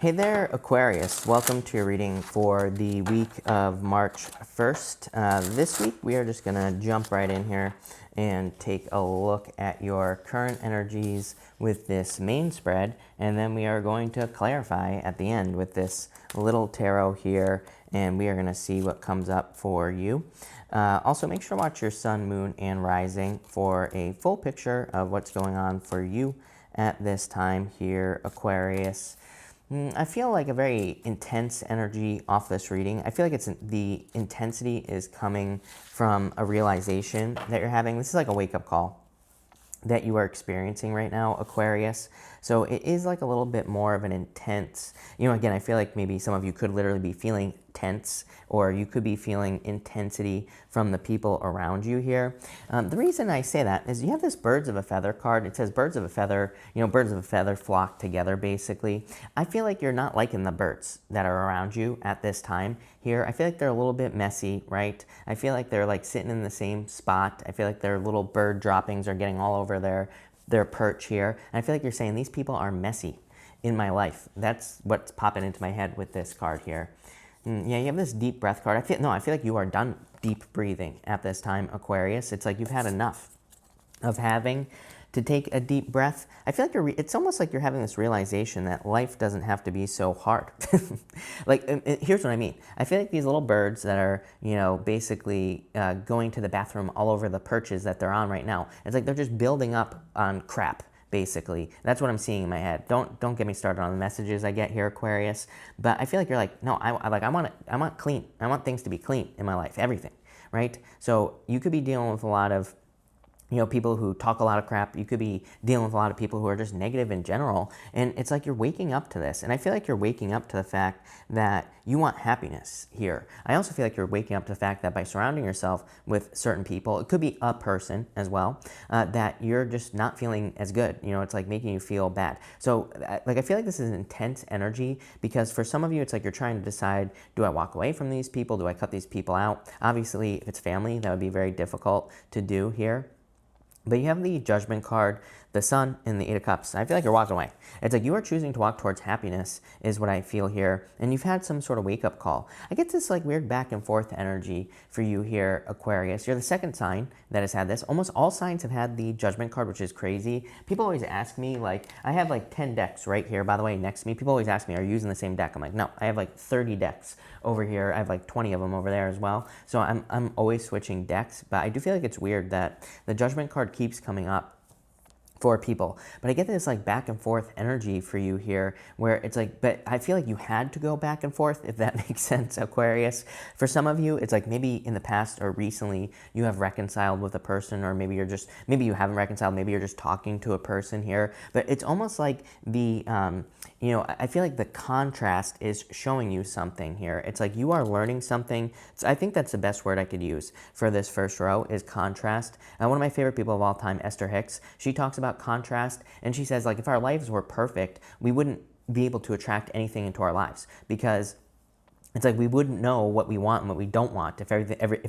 Hey there, Aquarius. Welcome to your reading for the week of March 1st. This week, we are just going to jump right in here and take a look at your current energies with this main spread, and then we are going to clarify at the end with this little tarot here, and we are going to see what comes up for you. Also, make sure to watch your sun, moon, and rising for a full picture of what's going on for you at this time here, Aquarius. I feel like a very intense energy off this reading. I feel like the intensity is coming from a realization that you're having. This is like a wake-up call that you are experiencing right now, Aquarius. So it is like a little bit more of an intense, again, I feel like maybe some of you could literally be feeling tense, or you could be feeling intensity from the people around you here. The reason I say that is you have this birds of a feather card. It says birds of a feather, birds of a feather flock together, basically. I feel like you're not liking the birds that are around you at this time here. I feel like they're a little bit messy, right? I feel like they're like sitting in the same spot. I feel like their little bird droppings are getting all over their perch here. And I feel like you're saying these people are messy in my life. That's what's popping into my head with this card here. Yeah, you have this deep breath card. I feel like you are done deep breathing at this time, Aquarius. It's like you've had enough of having to take a deep breath. I feel like it's almost like you're having this realization that life doesn't have to be so hard. Here's what I mean. I feel like these little birds that are, basically going to the bathroom all over the perches that they're on right now, it's like they're just building up on crap. Basically, that's what I'm seeing in my head. Don't get me started on the messages I get here, Aquarius. But I feel like you're like, no, I want clean. I want things to be clean in my life, everything, right? So you could be dealing with a lot of people who talk a lot of crap. You could be dealing with a lot of people who are just negative in general. And it's like you're waking up to this. And I feel like you're waking up to the fact that you want happiness here. I also feel like you're waking up to the fact that by surrounding yourself with certain people, it could be a person as well, that you're just not feeling as good. It's like making you feel bad. So I feel like this is an intense energy because for some of you, it's like you're trying to decide, do I walk away from these people? Do I cut these people out? Obviously, if it's family, that would be very difficult to do here. But you have the Judgment card, the Sun, and the Eight of Cups. I feel like you're walking away. It's like you are choosing to walk towards happiness is what I feel here. And you've had some sort of wake-up call. I get this like weird back and forth energy for you here, Aquarius. You're the second sign that has had this. Almost all signs have had the Judgment card, which is crazy. People always ask me, I have like 10 decks right here, by the way, next to me. People always ask me, are you using the same deck? I'm like, no, I have like 30 decks over here. I have like 20 of them over there as well. So I'm always switching decks. But I do feel like it's weird that the Judgment card keeps coming up for people. But I get this like back and forth energy for you here where it's like, but I feel like you had to go back and forth, if that makes sense, Aquarius. For some of you, it's like maybe in the past or recently you have reconciled with a person, or maybe you haven't reconciled, maybe you're just talking to a person here. But it's almost like I feel like the contrast is showing you something here. It's like you are learning something. I think that's the best word I could use for this first row is contrast. One of my favorite people of all time, Esther Hicks, she talks about contrast, and she says, like, if our lives were perfect, we wouldn't be able to attract anything into our lives, because it's like we wouldn't know what we want and what we don't want if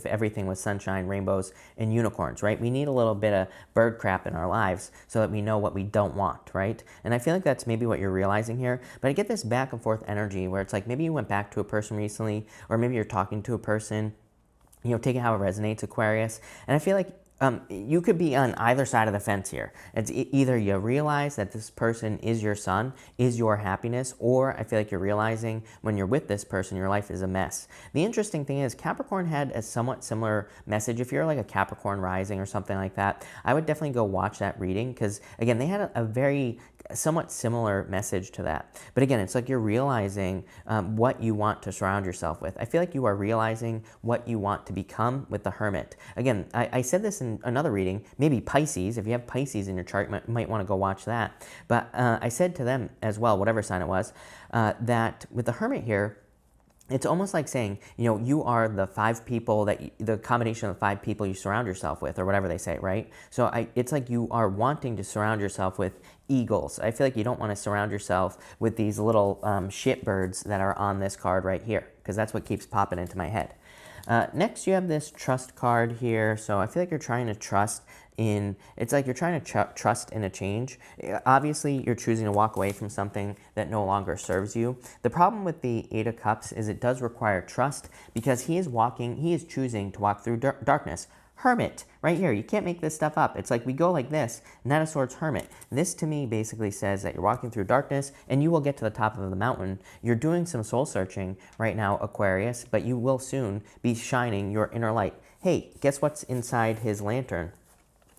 everything was sunshine, rainbows, and unicorns, right? We need a little bit of bird crap in our lives so that we know what we don't want, right? And I feel like that's maybe what you're realizing here. But I get this back and forth energy where it's like maybe you went back to a person recently, or maybe you're talking to a person, take it how it resonates, Aquarius. And I feel like you could be on either side of the fence here. It's either you realize that this person is your sun, is your happiness, or I feel like you're realizing when you're with this person, your life is a mess. The interesting thing is Capricorn had a somewhat similar message. If you're like a Capricorn rising or something like that, I would definitely go watch that reading because, again, they had a very somewhat similar message to that. But again, it's like you're realizing what you want to surround yourself with. I feel like you are realizing what you want to become with the Hermit. Again, I said this in another reading, maybe Pisces. If you have Pisces in your chart, you might want to go watch that. But I said to them as well, whatever sign it was, that with the Hermit here, it's almost like saying, you are the five people the combination of the five people you surround yourself with, or whatever they say, right? So it's like you are wanting to surround yourself with eagles. I feel like you don't want to surround yourself with these little shitbirds that are on this card right here, because that's what keeps popping into my head. Next, you have this trust card here. So I feel like you're trying to trust it's like you're trying to trust in a change. Obviously, you're choosing to walk away from something that no longer serves you. The problem with the Eight of Cups is it does require trust, because he is choosing to walk through darkness. Hermit, right here. You can't make this stuff up. It's like we go like this, Knight of Swords, Hermit. This to me basically says that you're walking through darkness and you will get to the top of the mountain. You're doing some soul searching right now, Aquarius, but you will soon be shining your inner light. Hey, guess what's inside his lantern?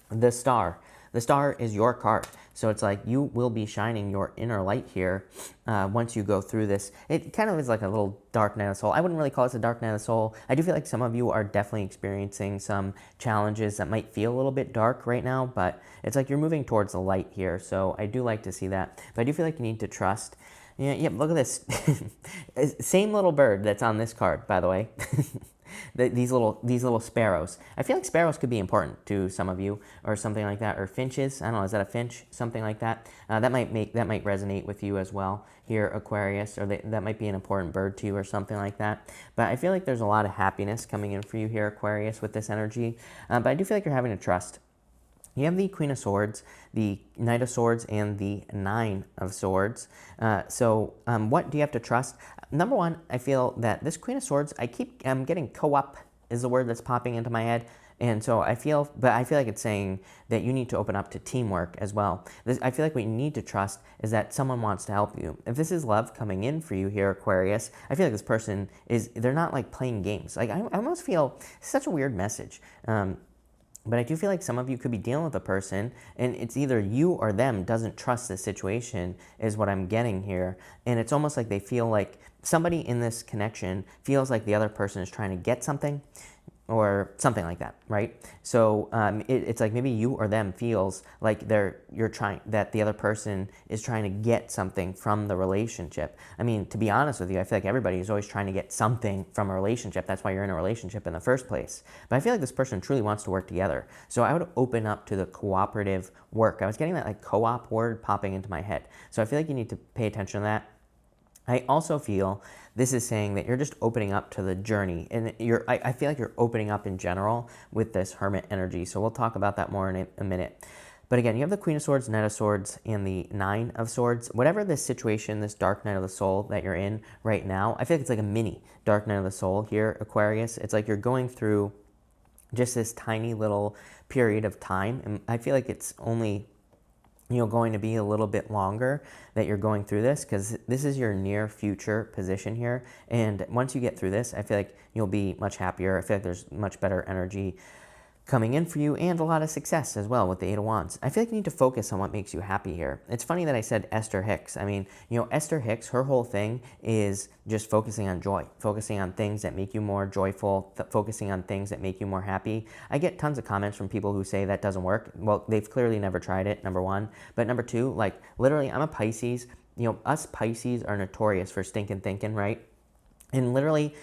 The star. The star is your card. So it's like you will be shining your inner light here once you go through this. It kind of is like a little dark night of the soul. I wouldn't really call this a dark night of the soul. I do feel like some of you are definitely experiencing some challenges that might feel a little bit dark right now, but it's like you're moving towards the light here. So I do like to see that. But I do feel like you need to trust. Yeah, look at this. Same little bird that's on this card, by the way. These little sparrows. I feel like sparrows could be important to some of you, or something like that, or finches. I don't know. Is that a finch? Something like that. That might resonate with you as well here, Aquarius, or that might be an important bird to you, or something like that. But I feel like there's a lot of happiness coming in for you here, Aquarius, with this energy. But I do feel like you're having to trust. You have the Queen of Swords, the Knight of Swords, and the Nine of Swords. What do you have to trust? Number one, I feel that this Queen of Swords, I'm getting co-op is the word that's popping into my head. And so I feel like it's saying that you need to open up to teamwork as well. I feel like what you need to trust is that someone wants to help you. If this is love coming in for you here, Aquarius, I feel like this person they're not like playing games. Like I almost feel such a weird message. But I do feel like some of you could be dealing with a person, and it's either you or them doesn't trust the situation, is what I'm getting here. And it's almost like they feel like somebody in this connection feels like the other person is trying to get something, or something like that, right? So it's like maybe you or them feels like that the other person is trying to get something from the relationship. I mean, to be honest with you, I feel like everybody is always trying to get something from a relationship. That's why you're in a relationship in the first place. But I feel like this person truly wants to work together. So I would open up to the cooperative work. I was getting that like co-op word popping into my head. So I feel like you need to pay attention to that. I also feel this is saying that you're just opening up to the journey, and I feel like you're opening up in general with this Hermit energy. So we'll talk about that more in a minute. But again, you have the Queen of Swords, Knight of Swords, and the Nine of Swords. Whatever this situation, this dark night of the soul that you're in right now, I feel like it's like a mini dark night of the soul here, Aquarius. It's like you're going through just this tiny little period of time, and I feel like it's only going to be a little bit longer that you're going through this, because this is your near future position here. And once you get through this, I feel like you'll be much happier. I feel like there's much better energy coming in for you, and a lot of success as well with the Eight of Wands. I feel like you need to focus on what makes you happy here. It's funny that I said Esther Hicks. I mean, Esther Hicks, her whole thing is just focusing on joy, focusing on things that make you more joyful, focusing on things that make you more happy. I get tons of comments from people who say that doesn't work. Well, they've clearly never tried it, number one. But number two, like literally, I'm a Pisces. Us Pisces are notorious for stinking thinking, right? And literally,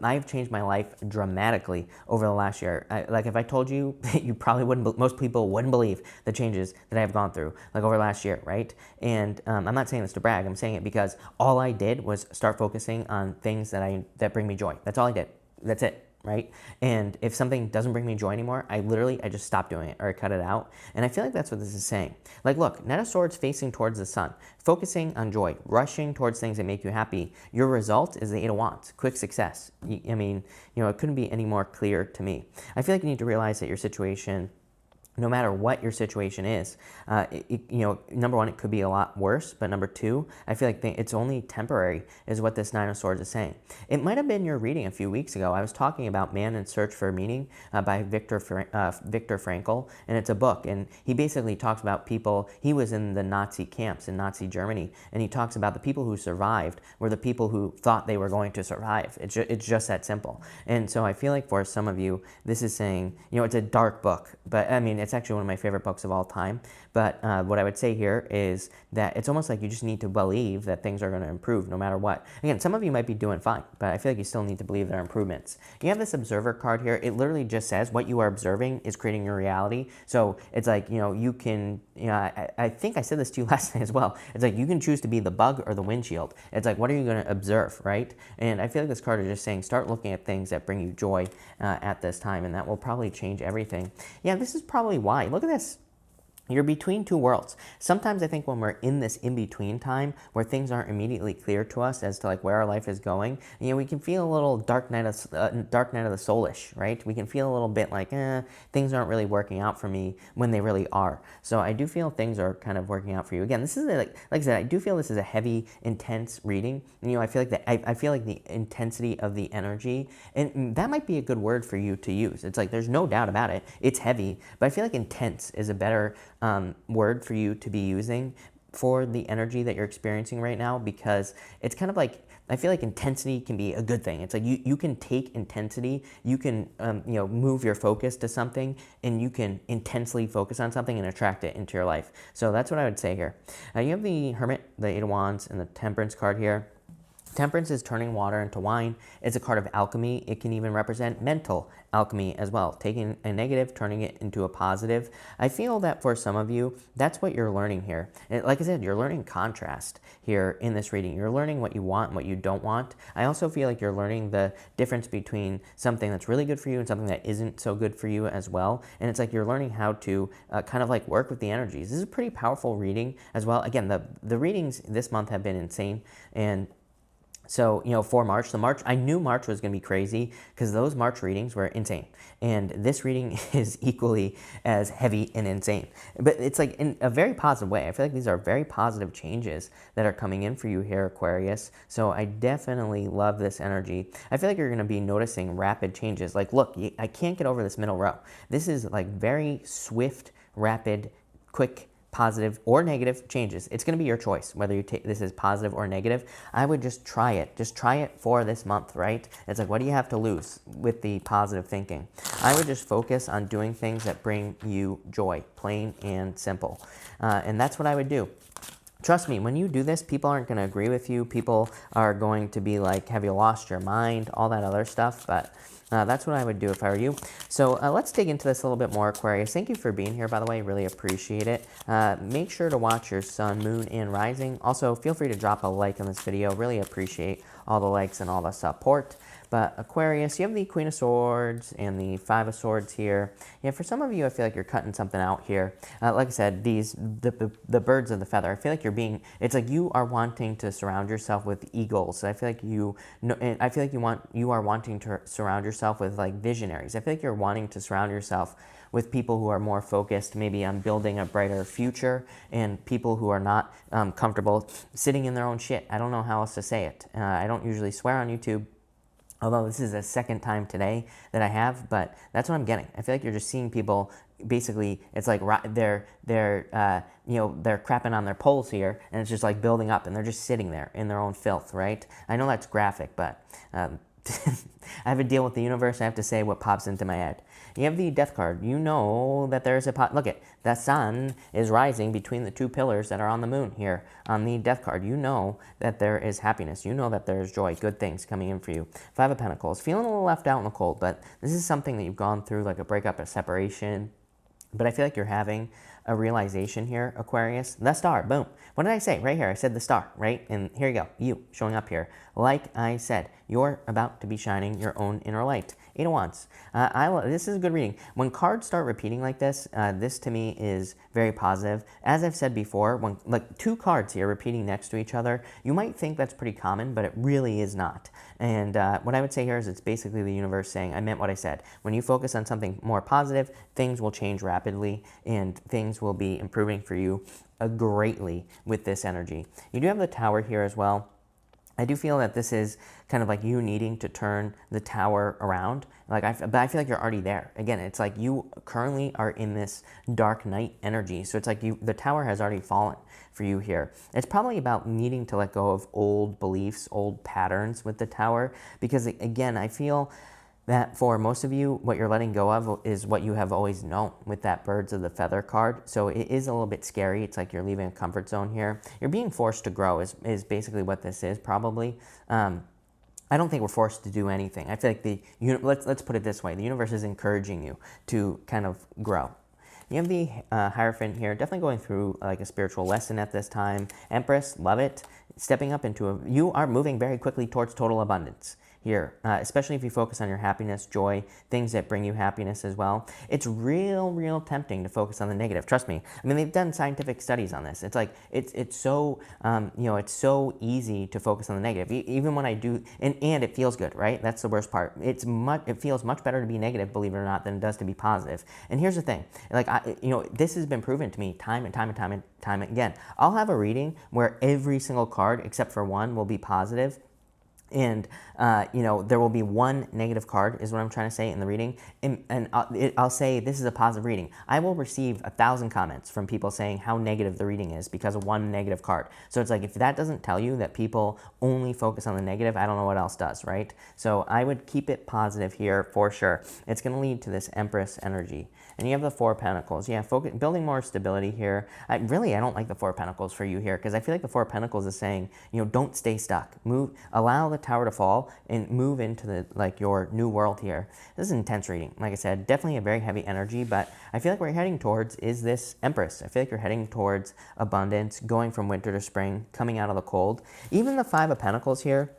I've changed my life dramatically over the last year. Like if I told you, you probably wouldn't. Most people wouldn't believe the changes that I've gone through, like over the last year, right? And I'm not saying this to brag. I'm saying it because all I did was start focusing on things that bring me joy. That's all I did. That's it. Right? And if something doesn't bring me joy anymore, I just stop doing it, or I cut it out. And I feel like that's what this is saying. Like, look, Knight of Swords facing towards the sun, focusing on joy, rushing towards things that make you happy. Your result is the Eight of Wands, quick success. I mean, it couldn't be any more clear to me. I feel like you need to realize that your situation, no matter what your situation is, number one, it could be a lot worse, but number two, I feel like it's only temporary is what this Nine of Swords is saying. It might have been your reading a few weeks ago. I was talking about Man in Search for Meaning by Viktor Frankl, and it's a book, and he basically talks about people. He was in the Nazi camps in Nazi Germany, and he talks about the people who survived were the people who thought they were going to survive. It's just that simple. And so I feel like for some of you, this is saying, it's a dark book, but I mean, it's actually one of my favorite books of all time. But what I would say here is that it's almost like you just need to believe that things are going to improve no matter what. Again, some of you might be doing fine, but I feel like you still need to believe there are improvements. You have this Observer card here. It literally just says what you are observing is creating your reality. So it's like, you can, I think I said this to you last night as well. It's like you can choose to be the bug or the windshield. It's like, what are you going to observe, right? And I feel like this card is just saying start looking at things that bring you joy at this time, and that will probably change everything. Yeah, this is probably probably why. Look at this. You're between two worlds. Sometimes I think when we're in this in-between time where things aren't immediately clear to us as to like where our life is going, we can feel a little dark night of the soulish, right? We can feel a little bit like, things aren't really working out for me when they really are. So I do feel things are kind of working out for you. Again, this is like I said, I do feel this is a heavy, intense reading. I feel like I feel like the intensity of the energy, and that might be a good word for you to use. It's like there's no doubt about it. It's heavy, but I feel like intense is a better word for you to be using for the energy that you're experiencing right now, because it's kind of like, I feel like intensity can be a good thing. It's like you can take intensity, you can move your focus to something, and you can intensely focus on something and attract it into your life. So that's what I would say here. You have the Hermit, the Eight of Wands, and the Temperance card here. Temperance is turning water into wine. It's a card of alchemy. It can even represent mental alchemy as well, taking a negative, turning it into a positive. I feel that for some of you, that's what you're learning here. And like I said, you're learning contrast here in this reading. You're learning what you want and what you don't want. I also feel like you're learning the difference between something that's really good for you and something that isn't so good for you as well. And it's like you're learning how to kind of like work with the energies. This is a pretty powerful reading as well. Again, the readings this month have been insane. And so, for March, I knew March was going to be crazy because those March readings were insane. And this reading is equally as heavy and insane. But it's like in a very positive way. I feel like these are very positive changes that are coming in for you here, Aquarius. So I definitely love this energy. I feel like you're going to be noticing rapid changes. Like, look, I can't get over this middle row. This is like very swift, rapid, quick, positive or negative changes. It's going to be your choice whether you take this as positive or negative. I would just try it. Just try it for this month, right? It's like, what do you have to lose with the positive thinking? I would just focus on doing things that bring you joy, plain and simple. And that's what I would do. Trust me, when you do this, people aren't going to agree with you. People are going to be like, have you lost your mind? All that other stuff. But that's what I would do if I were you. So let's dig into this a little bit more, Aquarius. Thank you for being here, by the way. Really appreciate it. Make sure to watch your sun, moon, and rising. Also, feel free to drop a like on this video. Really appreciate all the likes and all the support. But Aquarius, you have the Queen of Swords and the Five of Swords here. Yeah, for some of you, I feel like you're cutting something out here. Like I said, the birds of the feather. I feel like it's like you are wanting to surround yourself with eagles. I feel like you are wanting to surround yourself with like visionaries. I feel like you're wanting to surround yourself with people who are more focused maybe on building a brighter future, and people who are not comfortable sitting in their own shit. I don't know how else to say it. I don't usually swear on YouTube, although this is the second time today that I have, but that's what I'm getting. I feel like you're just seeing people, basically, it's like they're crapping on their poles here, and it's just like building up, and they're just sitting there in their own filth, right? I know that's graphic, but I have a deal with the universe. I have to say what pops into my head. You have the Death card. You know that there's look at the sun is rising between the two pillars that are on the moon here on the Death card. You know that there is happiness. You know that there is joy, good things coming in for you. Five of Pentacles. Feeling a little left out in the cold, but this is something that you've gone through, like a breakup, a separation. But I feel like you're having a realization here, Aquarius. The star, boom. What did I say? Right here, I said the star, right? And here you go, you showing up here. Like I said, you're about to be shining your own inner light. Eight of Wands. This is a good reading. When cards start repeating like this, this to me is very positive. As I've said before, when like two cards here repeating next to each other, you might think that's pretty common, but it really is not. And what I would say here is it's basically the universe saying, I meant what I said. When you focus on something more positive, things will change rapidly, and things will be improving for you greatly with this energy. You do have the Tower here as well. I do feel that this is kind of like you needing to turn the tower around. But I feel like you're already there. Again, it's like you currently are in this dark night energy. So it's like the tower has already fallen for you here. It's probably about needing to let go of old beliefs, old patterns with the tower. Because again, I feel that for most of you, what you're letting go of is what you have always known with that Birds of the Feather card. So it is a little bit scary. It's like you're leaving a comfort zone here. You're being forced to grow is basically what this is probably. I don't think we're forced to do anything. I feel like let's put it this way. The universe is encouraging you to kind of grow. You have the Hierophant here, definitely going through like a spiritual lesson at this time. Empress, love it. Stepping up into you are moving very quickly towards total abundance here, especially if you focus on your happiness, joy, things that bring you happiness as well. It's real tempting to focus on the negative. Trust me. I mean, they've done scientific studies on this. It's like, it's so, it's so easy to focus on the negative. Even when I do, and it feels good, right? That's the worst part. It feels much better to be negative, believe it or not, than it does to be positive. And here's the thing, like, this has been proven to me time and time again. I'll have a reading where every single card, except for one, will be positive. And, there will be one negative card, is what I'm trying to say in the reading. And I'll say, this is a positive reading. I will receive 1,000 comments from people saying how negative the reading is because of one negative card. So it's like, if that doesn't tell you that people only focus on the negative, I don't know what else does, right? So I would keep it positive here for sure. It's going to lead to this Empress energy. And you have the Four of Pentacles. Yeah, building more stability here. I don't like the Four of Pentacles for you here, because I feel like the Four of Pentacles is saying, don't stay stuck. Allow the Tower to fall and move into your new world here. This is an intense reading. Like I said, definitely a very heavy energy, but I feel like what you're heading towards is this Empress. I feel like you're heading towards abundance, going from winter to spring, coming out of the cold. Even the Five of Pentacles here,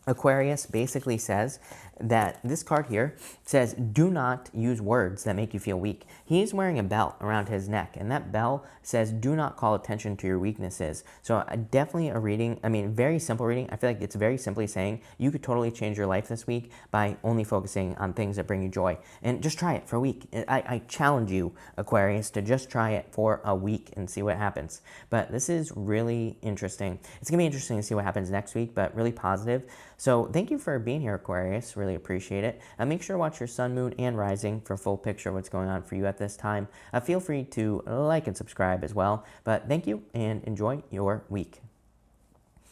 Aquarius, basically says that this card here says, do not use words that make you feel weak. He's wearing a belt around his neck, and that bell says, do not call attention to your weaknesses. So definitely a reading, very simple reading. I feel like it's very simply saying you could totally change your life this week by only focusing on things that bring you joy. And just try it for a week. I challenge you, Aquarius, to just try it for a week and see what happens. But this is really interesting. It's going to be interesting to see what happens next week, but really positive. So thank you for being here, Aquarius. Really appreciate it. Make sure to watch your sun, moon, and rising for a full picture of what's going on for you at this time. Feel free to like and subscribe as well. But thank you, and enjoy your week.